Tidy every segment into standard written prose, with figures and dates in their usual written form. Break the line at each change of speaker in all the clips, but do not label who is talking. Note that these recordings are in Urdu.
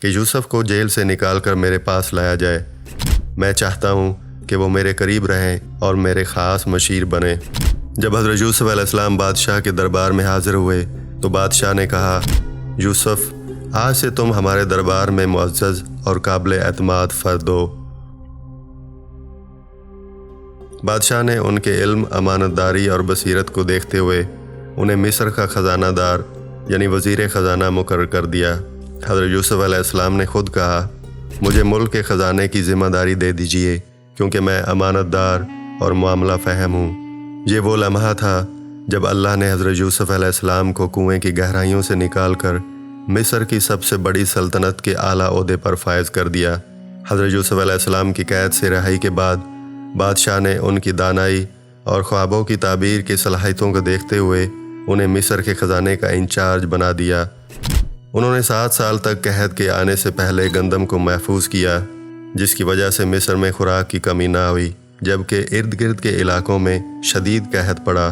کہ یوسف کو جیل سے نکال کر میرے پاس لایا جائے۔ میں چاہتا ہوں کہ وہ میرے قریب رہیں اور میرے خاص مشیر بنیں۔ جب حضرت یوسف علیہ السلام بادشاہ کے دربار میں حاضر ہوئے تو بادشاہ نے کہا، یوسف، آج سے تم ہمارے دربار میں معزز اور قابل اعتماد فرد ہو۔ بادشاہ نے ان کے علم، امانت داری اور بصیرت کو دیکھتے ہوئے انہیں مصر کا خزانہ دار یعنی وزیر خزانہ مقرر کر دیا۔ حضرت یوسف علیہ السلام نے خود کہا، مجھے ملک کے خزانے کی ذمہ داری دے دیجیے کیونکہ میں امانت دار اور معاملہ فہم ہوں۔ یہ وہ لمحہ تھا جب اللہ نے حضرت یوسف علیہ السلام کو کنویں کی گہرائیوں سے نکال کر مصر کی سب سے بڑی سلطنت کے اعلیٰ عہدے پر فائز کر دیا۔ حضرت یوسف علیہ السلام کی قید سے رہائی کے بعد بادشاہ نے ان کی دانائی اور خوابوں کی تعبیر کی صلاحیتوں کو دیکھتے ہوئے انہیں مصر کے خزانے کا انچارج بنا دیا۔ انہوں نے 7 سال تک قحط کے آنے سے پہلے گندم کو محفوظ کیا، جس کی وجہ سے مصر میں خوراک کی کمی نہ ہوئی، جبکہ ارد گرد کے علاقوں میں شدید قحط پڑا۔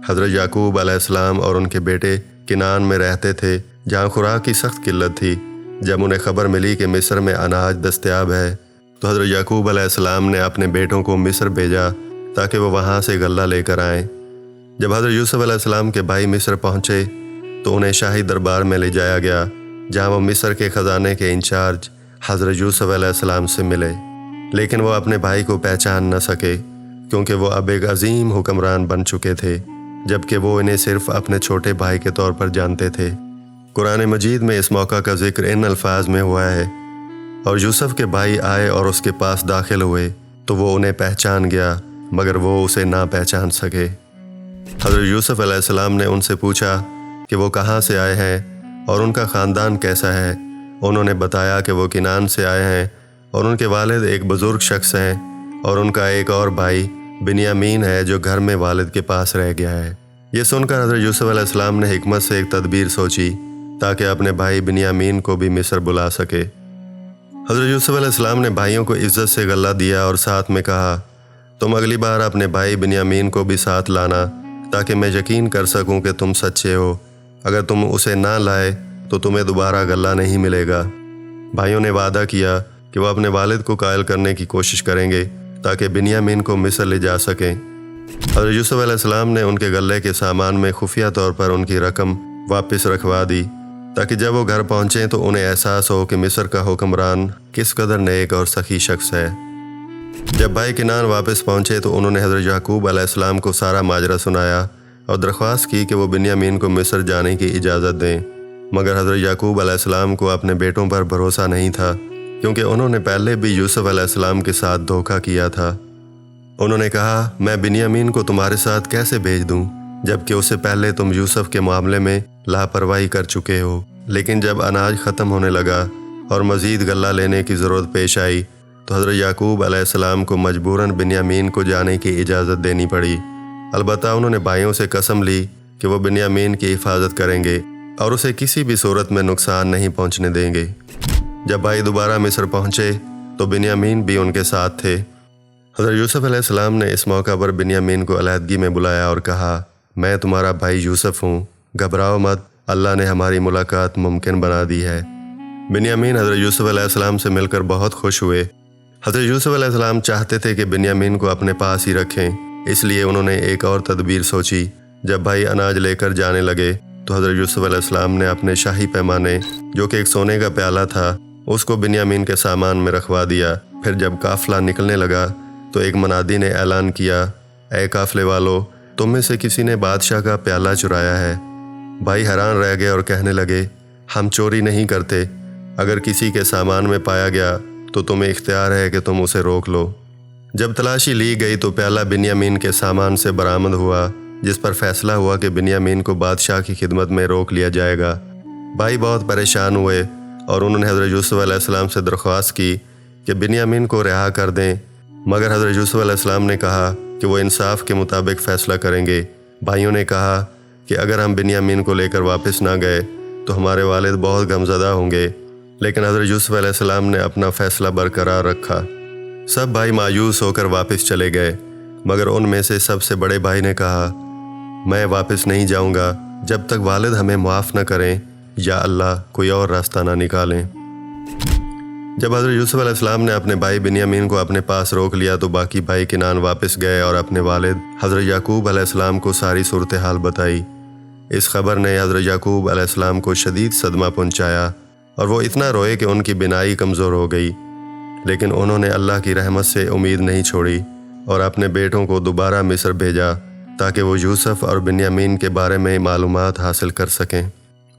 حضرت یعقوب علیہ السلام اور ان کے بیٹے کنعان میں رہتے تھے، جہاں خوراک کی سخت قلت تھی۔ جب انہیں خبر ملی کہ مصر میں اناج دستیاب ہے تو حضرت یعقوب علیہ السلام نے اپنے بیٹوں کو مصر بھیجا تاکہ وہ وہاں سے غلہ لے کر آئیں۔ جب حضرت یوسف علیہ السلام کے بھائی مصر پہنچے تو انہیں شاہی دربار میں لے جایا گیا، جہاں وہ مصر کے خزانے کے انچارج حضرت یوسف علیہ السلام سے ملے، لیکن وہ اپنے بھائی کو پہچان نہ سکے کیونکہ وہ اب ایک عظیم حکمران بن چکے تھے، جبکہ وہ انہیں صرف اپنے چھوٹے بھائی کے طور پر جانتے تھے۔ قرآن مجید میں اس موقع کا ذکر ان الفاظ میں ہوا ہے، اور یوسف کے بھائی آئے اور اس کے پاس داخل ہوئے تو وہ انہیں پہچان گیا مگر وہ اسے نہ پہچان سکے۔ حضرت یوسف علیہ السلام نے ان سے پوچھا کہ وہ کہاں سے آئے ہیں اور ان کا خاندان کیسا ہے۔ انہوں نے بتایا کہ وہ کنعان سے آئے ہیں اور ان کے والد ایک بزرگ شخص ہیں اور ان کا ایک اور بھائی بنیامین ہے جو گھر میں والد کے پاس رہ گیا ہے۔ یہ سن کر حضرت یوسف علیہ السلام نے حکمت سے ایک تدبیر سوچی تاکہ اپنے بھائی بنیامین کو بھی مصر بلا سکے۔ حضرت یوسف علیہ السلام نے بھائیوں کو عزت سے غلہ دیا اور ساتھ میں کہا، تم اگلی بار اپنے بھائی بنیامین کو بھی ساتھ لانا تاکہ میں یقین کر سکوں کہ تم سچے ہو۔ اگر تم اسے نہ لائے تو تمہیں دوبارہ غلہ نہیں ملے گا۔ بھائیوں نے وعدہ کیا کہ وہ اپنے والد کو قائل کرنے کی کوشش کریں گے تاکہ بنیامین کو مصر لے جا سکیں۔ حضرت یوسف علیہ السلام نے ان کے غلے کے سامان میں خفیہ طور پر ان کی رقم واپس رکھوا دی تاکہ جب وہ گھر پہنچیں تو انہیں احساس ہو کہ مصر کا حکمران کس قدر نیک اور سخی شخص ہے۔ جب بھائی کنعان واپس پہنچے تو انہوں نے حضرت یعقوب علیہ السلام کو سارا ماجرا سنایا اور درخواست کی کہ وہ بنیامین کو مصر جانے کی اجازت دیں، مگر حضرت یعقوب علیہ السلام کو اپنے بیٹوں پر بھروسہ نہیں تھا کیونکہ انہوں نے پہلے بھی یوسف علیہ السلام کے ساتھ دھوکہ کیا تھا۔ انہوں نے کہا، میں بنیامین کو تمہارے ساتھ کیسے بھیج دوں جبکہ اس سے پہلے تم یوسف کے معاملے میں لاپرواہی کر چکے ہو۔ لیکن جب اناج ختم ہونے لگا اور مزید غلہ لینے کی ضرورت پیش آئی تو حضرت یعقوب علیہ السلام کو مجبوراً بنیامین کو جانے کی اجازت دینی پڑی۔ البتہ انہوں نے بھائیوں سے قسم لی کہ وہ بنیامین کی حفاظت کریں گے اور اسے کسی بھی صورت میں نقصان نہیں پہنچنے دیں گے۔ جب بھائی دوبارہ مصر پہنچے تو بنیامین بھی ان کے ساتھ تھے۔ حضرت یوسف علیہ السلام نے اس موقع پر بنیامین کو علیحدگی میں بلایا اور کہا، میں تمہارا بھائی یوسف ہوں، گھبراؤ مت، اللہ نے ہماری ملاقات ممکن بنا دی ہے۔ بنیامین حضرت یوسف علیہ السلام سے مل کر بہت خوش ہوئے۔ حضرت یوسف علیہ السلام چاہتے تھے کہ بنیامین کو اپنے پاس ہی رکھیں، اس لیے انہوں نے ایک اور تدبیر سوچی۔ جب بھائی اناج لے کر جانے لگے تو حضرت یوسف علیہ السلام نے اپنے شاہی پیمانے جو کہ ایک سونے کا پیالہ تھا اس کو بنیامین کے سامان میں رکھوا دیا۔ پھر جب قافلہ نکلنے لگا تو ایک منادی نے اعلان کیا، اے قافلے والو، تم میں سے کسی نے بادشاہ کا پیالہ چرایا ہے۔ بھائی حیران رہ گئے اور کہنے لگے، ہم چوری نہیں کرتے، اگر کسی کے سامان میں پایا گیا تو تمہیں اختیار ہے کہ تم اسے روک لو۔ جب تلاشی لی گئی تو پیالہ بنیامین کے سامان سے برآمد ہوا، جس پر فیصلہ ہوا کہ بنیامین کو بادشاہ کی خدمت میں روک لیا جائے گا۔ بھائی بہت پریشان ہوئے اور انہوں نے حضرت یوسف علیہ السلام سے درخواست کی کہ بنیامین کو رہا کر دیں، مگر حضرت یوسف علیہ السلام نے کہا کہ وہ انصاف کے مطابق فیصلہ کریں گے۔ بھائیوں نے کہا کہ اگر ہم بنیامین کو لے کر واپس نہ گئے تو ہمارے والد بہت غمزدہ ہوں گے، لیکن حضرت یوسف علیہ السلام نے اپنا فیصلہ برقرار رکھا۔ سب بھائی مایوس ہو کر واپس چلے گئے، مگر ان میں سے سب سے بڑے بھائی نے کہا، میں واپس نہیں جاؤں گا جب تک والد ہمیں معاف نہ کریں یا اللہ کوئی اور راستہ نہ نکالیں۔ جب حضرت یوسف علیہ السلام نے اپنے بھائی بنیامین کو اپنے پاس روک لیا تو باقی بھائی کنعان واپس گئے اور اپنے والد حضرت یعقوب علیہ السلام کو ساری صورتحال بتائی۔ اس خبر نے حضرت یعقوب علیہ السلام کو شدید صدمہ پہنچایا اور وہ اتنا روئے کہ ان کی بینائی کمزور ہو گئی، لیکن انہوں نے اللہ کی رحمت سے امید نہیں چھوڑی اور اپنے بیٹوں کو دوبارہ مصر بھیجا تاکہ وہ یوسف اور بنیامین کے بارے میں معلومات حاصل کر سکیں۔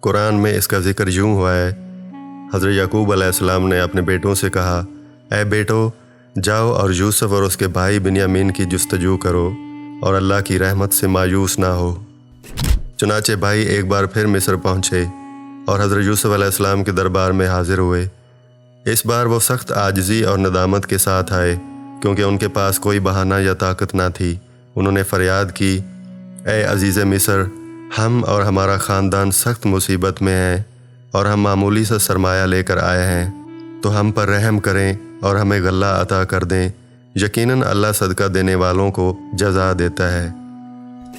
قرآن میں اس کا ذکر یوں ہوا ہے، حضرت یعقوب علیہ السلام نے اپنے بیٹوں سے کہا، اے بیٹو، جاؤ اور یوسف اور اس کے بھائی بنیامین کی جستجو کرو اور اللہ کی رحمت سے مایوس نہ ہو۔ چنانچہ بھائی ایک بار پھر مصر پہنچے اور حضرت یوسف علیہ السلام کے دربار میں حاضر ہوئے۔ اس بار وہ سخت عاجزی اور ندامت کے ساتھ آئے کیونکہ ان کے پاس کوئی بہانہ یا طاقت نہ تھی۔ انہوں نے فریاد کی، اے عزیز مصر، ہم اور ہمارا خاندان سخت مصیبت میں ہیں اور ہم معمولی سا سرمایہ لے کر آئے ہیں، تو ہم پر رحم کریں اور ہمیں غلہ عطا کر دیں۔ یقیناً اللہ صدقہ دینے والوں کو جزا دیتا ہے۔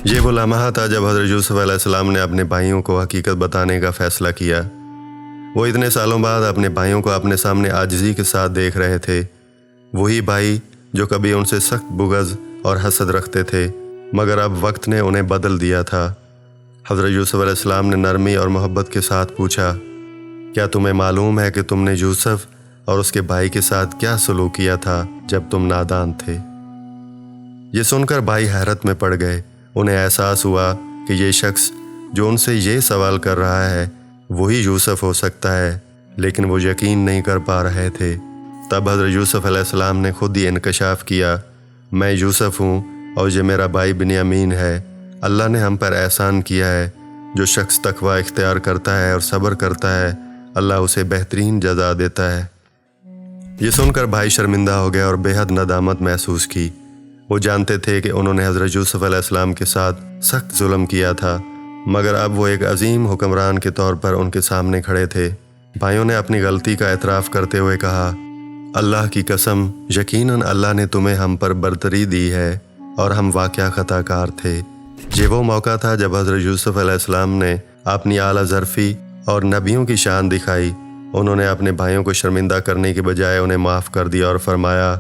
یہ وہ لمحہ تھا جب حضرت یوسف علیہ السلام نے اپنے بھائیوں کو حقیقت بتانے کا فیصلہ کیا۔ وہ اتنے سالوں بعد اپنے بھائیوں کو اپنے سامنے عاجزی کے ساتھ دیکھ رہے تھے، وہی بھائی جو کبھی ان سے سخت بغض اور حسد رکھتے تھے، مگر اب وقت نے انہیں بدل دیا تھا۔ حضرت یوسف علیہ السلام نے نرمی اور محبت کے ساتھ پوچھا، کیا تمہیں معلوم ہے کہ تم نے یوسف اور اس کے بھائی کے ساتھ کیا سلوک کیا تھا جب تم نادان تھے؟ یہ سن کر بھائی حیرت میں پڑ گئے۔ انہیں احساس ہوا کہ یہ شخص جو ان سے یہ سوال کر رہا ہے وہی یوسف ہو سکتا ہے، لیکن وہ یقین نہیں کر پا رہے تھے۔ تب حضرت یوسف علیہ السلام نے خود ہی انکشاف کیا، میں یوسف ہوں اور یہ میرا بھائی بنیامین ہے۔ اللہ نے ہم پر احسان کیا ہے۔ جو شخص تقوی اختیار کرتا ہے اور صبر کرتا ہے، اللہ اسے بہترین جزا دیتا ہے۔ یہ سن کر بھائی شرمندہ ہو گئے اور بے حد ندامت محسوس کی۔ وہ جانتے تھے کہ انہوں نے حضرت یوسف علیہ السلام کے ساتھ سخت ظلم کیا تھا، مگر اب وہ ایک عظیم حکمران کے طور پر ان کے سامنے کھڑے تھے۔ بھائیوں نے اپنی غلطی کا اعتراف کرتے ہوئے کہا، اللہ کی قسم، یقیناً اللہ نے تمہیں ہم پر برتری دی ہے اور ہم واقعہ خطا کار تھے۔ یہ وہ موقع تھا جب حضرت یوسف علیہ السلام نے اپنی اعلیٰ ظرفی اور نبیوں کی شان دکھائی۔ انہوں نے اپنے بھائیوں کو شرمندہ کرنے کے بجائے انہیں معاف کر دیا اور فرمایا،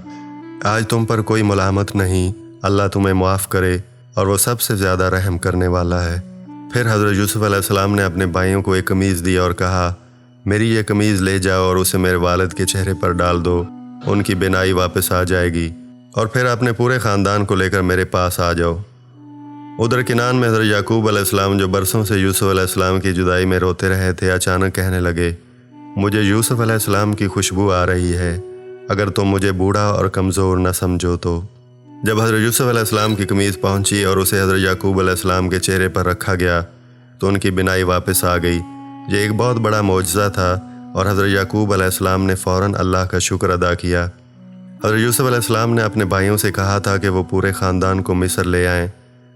آج تم پر کوئی ملامت نہیں، اللہ تمہیں معاف کرے اور وہ سب سے زیادہ رحم کرنے والا ہے۔ پھر حضرت یوسف علیہ السلام نے اپنے بھائیوں کو ایک قمیض دی اور کہا، میری یہ قمیض لے جاؤ اور اسے میرے والد کے چہرے پر ڈال دو، ان کی بینائی واپس آ جائے گی، اور پھر اپنے پورے خاندان کو لے کر میرے پاس آ جاؤ۔ ادھر کنعان میں حضرت یعقوب علیہ السلام جو برسوں سے یوسف علیہ السلام کی جدائی میں روتے رہے تھے، اچانک کہنے لگے، مجھے یوسف علیہ السلام کی خوشبو آ رہی ہے، اگر تم مجھے بوڑھا اور کمزور نہ سمجھو تو۔ جب حضرت یوسف علیہ السلام کی قمیض پہنچی اور اسے حضرت یعقوب علیہ السلام کے چہرے پر رکھا گیا تو ان کی بینائی واپس آ گئی۔ یہ ایک بہت بڑا معجزہ تھا اور حضرت یعقوب علیہ السلام نے فوراً اللہ کا شکر ادا کیا۔ حضرت یوسف علیہ السلام نے اپنے بھائیوں سے کہا تھا کہ وہ پورے خاندان کو مصر لے آئیں،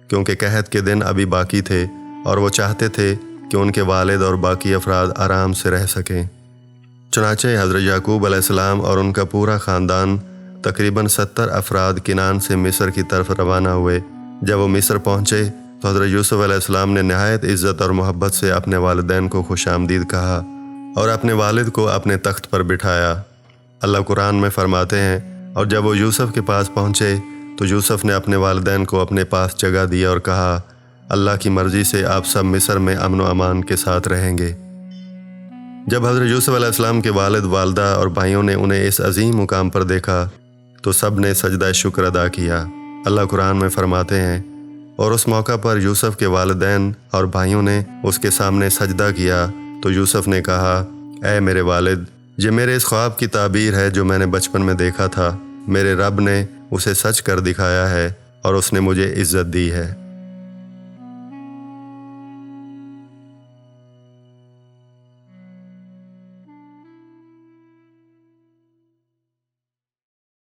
کیونکہ قحط کے دن ابھی باقی تھے اور وہ چاہتے تھے کہ ان کے والد اور باقی افراد آرام سے رہ سکیں۔ چنانچہ حضرت یعقوب علیہ السلام اور ان کا پورا خاندان تقریباً 70 افراد کنعان سے مصر کی طرف روانہ ہوئے۔ جب وہ مصر پہنچے تو حضرت یوسف علیہ السلام نے نہایت عزت اور محبت سے اپنے والدین کو خوش آمدید کہا اور اپنے والد کو اپنے تخت پر بٹھایا۔ اللہ قرآن میں فرماتے ہیں، اور جب وہ یوسف کے پاس پہنچے تو یوسف نے اپنے والدین کو اپنے پاس جگہ دیا اور کہا، اللہ کی مرضی سے آپ سب مصر میں امن و امان کے ساتھ رہیں گے۔ جب حضرت یوسف علیہ السلام کے والد، والدہ اور بھائیوں نے انہیں اس عظیم مقام پر دیکھا تو سب نے سجدہ شکر ادا کیا۔ اللہ قرآن میں فرماتے ہیں، اور اس موقع پر یوسف کے والدین اور بھائیوں نے اس کے سامنے سجدہ کیا تو یوسف نے کہا، اے میرے والد، یہ میرے اس خواب کی تعبیر ہے جو میں نے بچپن میں دیکھا تھا۔ میرے رب نے اسے سچ کر دکھایا ہے اور اس نے مجھے عزت دی ہے۔